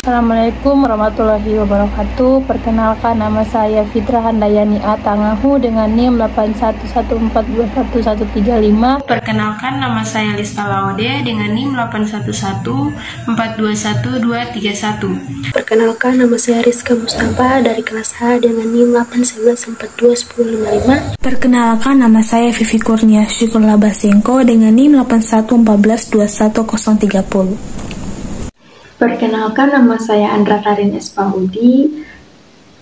Assalamualaikum warahmatullahi wabarakatuh. Perkenalkan, nama saya Fitra Handayani Atangahu dengan NIM 811421135. Perkenalkan, nama saya Lista Laude dengan NIM 8114231. Perkenalkan, nama saya Rizka Mustafa dari kelas A dengan NIM 811421055. Perkenalkan, nama saya Vivi Kurnia Syukurlah Basengko dengan NIM 811411030. Perkenalkan, nama saya Andra Karin Espahudi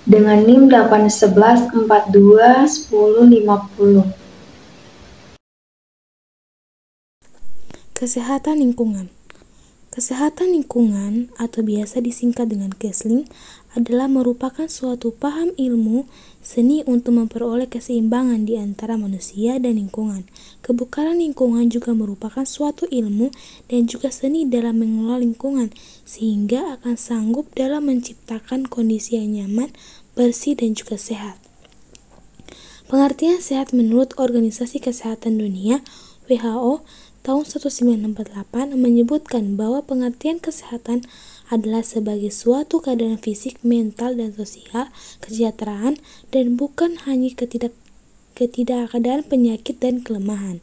dengan NIM 811421050. Kesehatan lingkungan. Kesehatan lingkungan atau biasa disingkat dengan KESLING adalah merupakan suatu paham ilmu seni untuk memperoleh keseimbangan di antara manusia dan lingkungan. Kebukaran lingkungan juga merupakan suatu ilmu dan juga seni dalam mengelola lingkungan sehingga akan sanggup dalam menciptakan kondisi yang nyaman, bersih dan juga sehat. Pengertian sehat menurut Organisasi Kesehatan Dunia WHO tahun 1948 menyebutkan bahwa pengertian kesehatan adalah sebagai suatu keadaan fisik, mental, dan sosial, kesejahteraan, dan bukan hanya ketidakadaan penyakit dan kelemahan.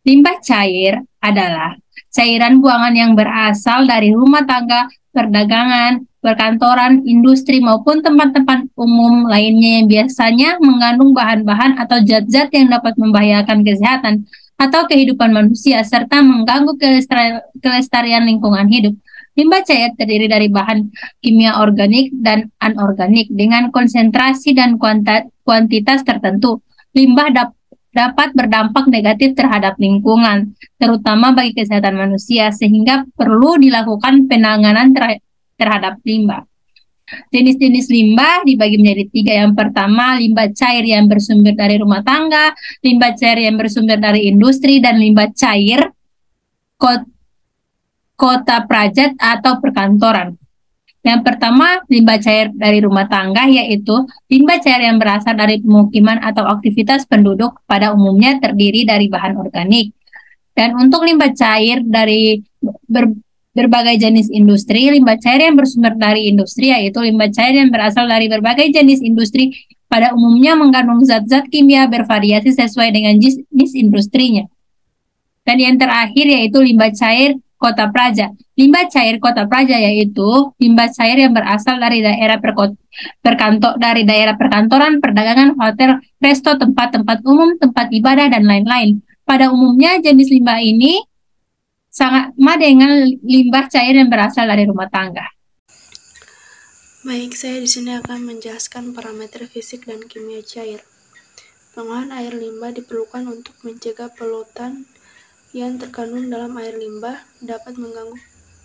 Limbah cair adalah cairan buangan yang berasal dari rumah tangga, perdagangan, perkantoran, industri, maupun tempat-tempat umum lainnya yang biasanya mengandung bahan-bahan atau zat-zat yang dapat membahayakan kesehatan atau kehidupan manusia, serta mengganggu kelestarian lingkungan hidup. Limbah cair terdiri dari bahan kimia organik dan anorganik dengan konsentrasi dan kuantitas tertentu. Limbah dapat berdampak negatif terhadap lingkungan, terutama bagi kesehatan manusia, sehingga perlu dilakukan penanganan terhadap limbah. Jenis-jenis limbah dibagi menjadi 3. Yang pertama, limbah cair yang bersumber dari rumah tangga, limbah cair yang bersumber dari industri, dan limbah cair kota prajat atau perkantoran. Yang pertama, limbah cair dari rumah tangga, yaitu limbah cair yang berasal dari pemukiman atau aktivitas penduduk, pada umumnya terdiri dari bahan organik. Dan untuk limbah cair dari berbagai jenis industri, limbah cair yang bersumber dari industri, yaitu limbah cair yang berasal dari berbagai jenis industri, pada umumnya mengandung zat-zat kimia bervariasi sesuai dengan jenis industrinya. Dan yang terakhir yaitu limbah cair kota praja. Limbah cair kota praja yaitu limbah cair yang berasal dari daerah perkantoran, perdagangan, hotel, resto, tempat-tempat umum, tempat ibadah, dan lain-lain. Pada umumnya jenis limbah ini sangat sama dengan limbah cair yang berasal dari rumah tangga. Baik, saya di sini akan menjelaskan parameter fisik dan kimia cair. Pengolahan air limbah diperlukan untuk mencegah polutan yang terkandung dalam air limbah dapat mengganggu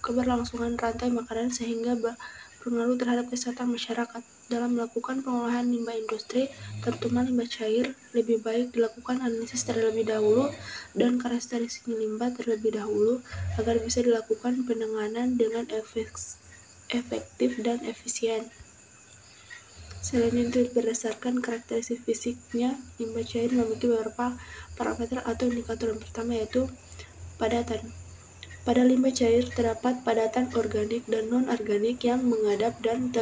keberlangsungan rantai makanan sehingga berpengaruh terhadap kesehatan masyarakat. Dalam melakukan pengolahan limbah industri, terutama limbah cair, lebih baik dilakukan analisis terlebih dahulu dan karakteristik limbah terlebih dahulu agar bisa dilakukan penanganan dengan efektif dan efisien. Selain itu, berdasarkan karakteristik fisiknya, limbah cair memiliki beberapa parameter atau indikator. Yang pertama yaitu padatan. Pada limbah cair terdapat padatan organik dan non-organik yang mengadap dan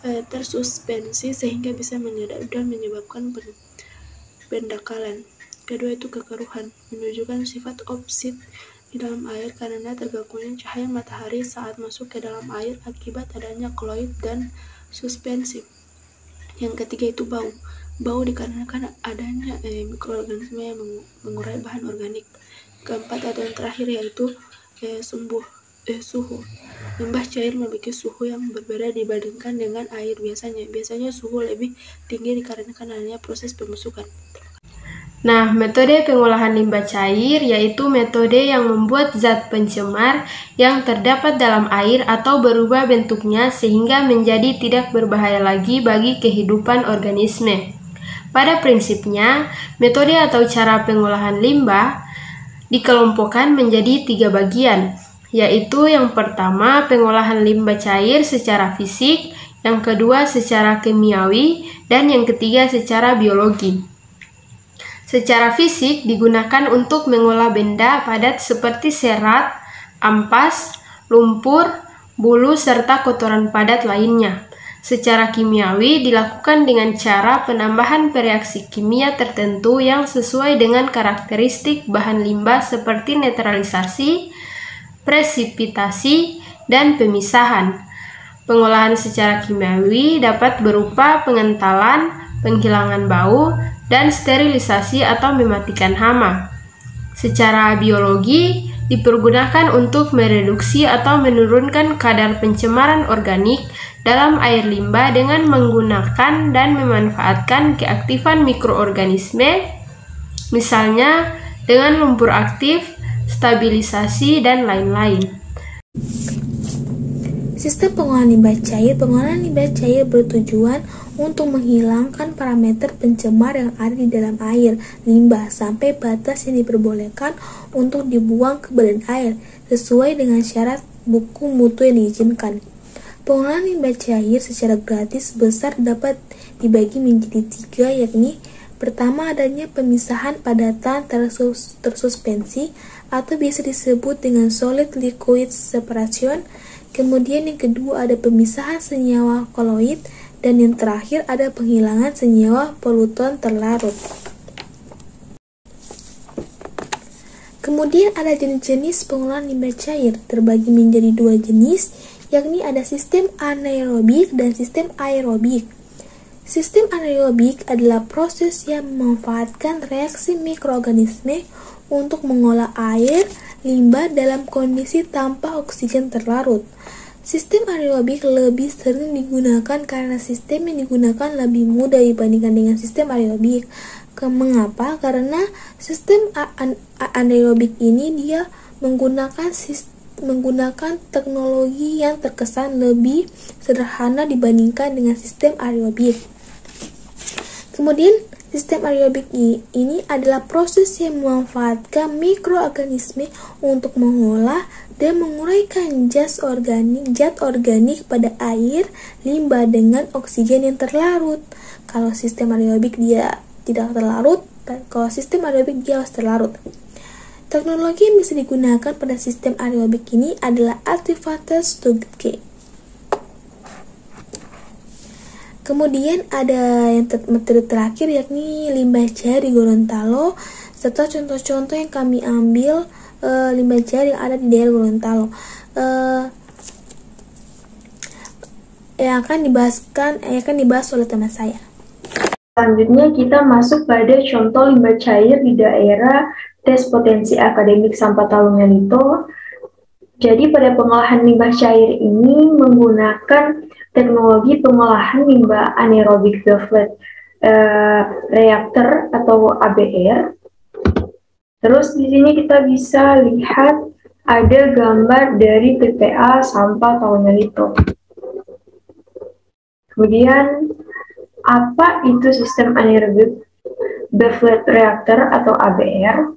tersuspensi sehingga bisa menyedap dan menyebabkan pendangkalan. Kedua itu kekeruhan, menunjukkan sifat oksid di dalam air karena terganggunya cahaya matahari saat masuk ke dalam air akibat adanya klorid dan suspensi. Yang ketiga itu bau. Bau dikarenakan adanya mikroorganisme yang mengurai bahan organik. Keempat atau yang terakhir yaitu suhu. Limbah cair memiliki suhu yang berbeda dibandingkan dengan air biasanya. Biasanya suhu lebih tinggi dikarenakan adanya proses pembusukan. Nah, metode pengolahan limbah cair yaitu metode yang membuat zat pencemar yang terdapat dalam air atau berubah bentuknya sehingga menjadi tidak berbahaya lagi bagi kehidupan organisme. Pada prinsipnya, metode atau cara pengolahan limbah dikelompokkan menjadi 3 bagian, yaitu yang pertama pengolahan limbah cair secara fisik, yang kedua secara kimiawi, dan yang ketiga secara biologi. Secara fisik digunakan untuk mengolah benda padat seperti serat, ampas, lumpur, bulu, serta kotoran padat lainnya. Secara kimiawi dilakukan dengan cara penambahan reaksi kimia tertentu yang sesuai dengan karakteristik bahan limbah seperti netralisasi, presipitasi, dan pemisahan. Pengolahan secara kimiawi dapat berupa pengentalan, penghilangan bau, dan sterilisasi atau mematikan hama. Secara biologi dipergunakan untuk mereduksi atau menurunkan kadar pencemaran organik dalam air limbah dengan menggunakan dan memanfaatkan keaktifan mikroorganisme, misalnya dengan lumpur aktif, stabilisasi, dan lain-lain. Sistem pengolahan limbah cair. Pengolahan limbah cair bertujuan untuk menghilangkan parameter pencemar yang ada di dalam air limbah sampai batas yang diperbolehkan untuk dibuang ke badan air sesuai dengan syarat buku mutu yang diizinkan. Pengolahan limbah cair secara gratis besar dapat dibagi menjadi 3, yakni pertama adanya pemisahan padatan tersuspensi atau biasa disebut dengan solid liquid separation. Kemudian yang kedua ada pemisahan senyawa koloid, dan yang terakhir ada penghilangan senyawa polutan terlarut. Kemudian ada jenis-jenis pengolahan limbah cair, terbagi menjadi 2 jenis, yakni ada sistem anaerobik dan sistem aerobik. Sistem anaerobik adalah proses yang memanfaatkan reaksi mikroorganisme untuk mengolah air limbah dalam kondisi tanpa oksigen terlarut. Sistem anaerobik lebih sering digunakan karena sistem yang digunakan lebih mudah dibandingkan dengan sistem aerobik. Mengapa? Karena sistem anaerobik ini dia menggunakan teknologi yang terkesan lebih sederhana dibandingkan dengan sistem aerobik. Kemudian sistem aerobik ini adalah proses yang memanfaatkan mikroorganisme untuk mengolah dan menguraikan zat organik pada air limbah dengan oksigen yang terlarut. Kalau sistem aerobik dia tidak terlarut, kalau sistem aerobik dia harus terlarut. Teknologi yang bisa digunakan pada sistem aerobik ini adalah activated Stuttgart. Kemudian ada yang metode terakhir yakni limbah cair di Gorontalo, serta contoh-contoh yang kami ambil limbah cair yang ada di daerah Gorontalo yang akan dibahas oleh teman saya. Selanjutnya kita masuk pada contoh limbah cair di daerah tes potensi akademik Sampatalungan itu. Jadi pada pengolahan limbah cair ini menggunakan teknologi pengolahan limbah anaerobic Bevelet reactor atau ABR. Terus di sini kita bisa lihat ada gambar dari PPA sampah tahunan itu. Kemudian apa itu sistem anaerobic Bevelet reactor atau ABR?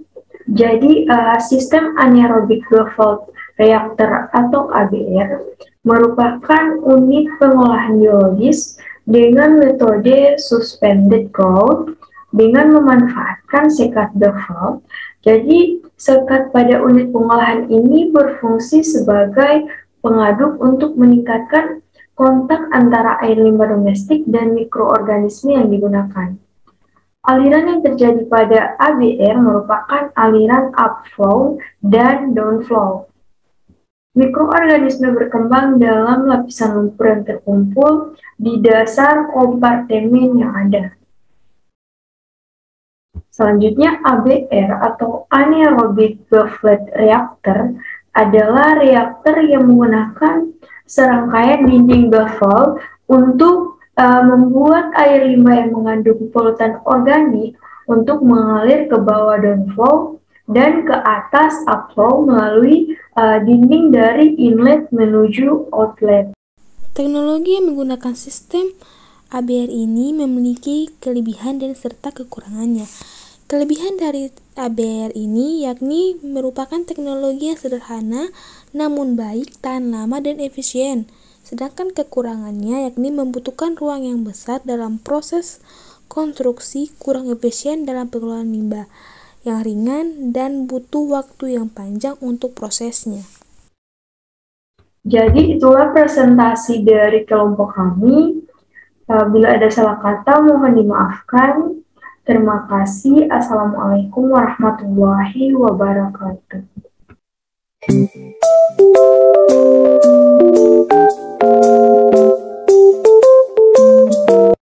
Jadi sistem anaerobic Bevelet reactor atau ABR merupakan unit pengolahan biologis dengan metode suspended growth dengan memanfaatkan sekat Bevelet. Jadi sekat pada unit pengolahan ini berfungsi sebagai pengaduk untuk meningkatkan kontak antara air limbah domestik dan mikroorganisme yang digunakan. Aliran yang terjadi pada ABR merupakan aliran upflow dan downflow. Mikroorganisme berkembang dalam lapisan lumpur yang terkumpul di dasar kompartemen yang ada. Selanjutnya, ABR atau anaerobic Bevelet reactor adalah reaktor yang menggunakan serangkaian dinding Bevelet untuk membuat air limbah yang mengandung polutan organik untuk mengalir ke bawah downflow dan ke atas upflow melalui dinding dari inlet menuju outlet. Teknologi yang menggunakan sistem ABR ini memiliki kelebihan dan serta kekurangannya. Kelebihan dari ABR ini yakni merupakan teknologi yang sederhana namun baik, tahan lama, dan efisien. Sedangkan kekurangannya yakni membutuhkan ruang yang besar dalam proses konstruksi, kurang efisien dalam pengelolaan limbah yang ringan, dan butuh waktu yang panjang untuk prosesnya. Jadi itulah presentasi dari kelompok kami. Bila ada salah kata mohon dimaafkan. Terima kasih. Assalamualaikum warahmatullahi wabarakatuh.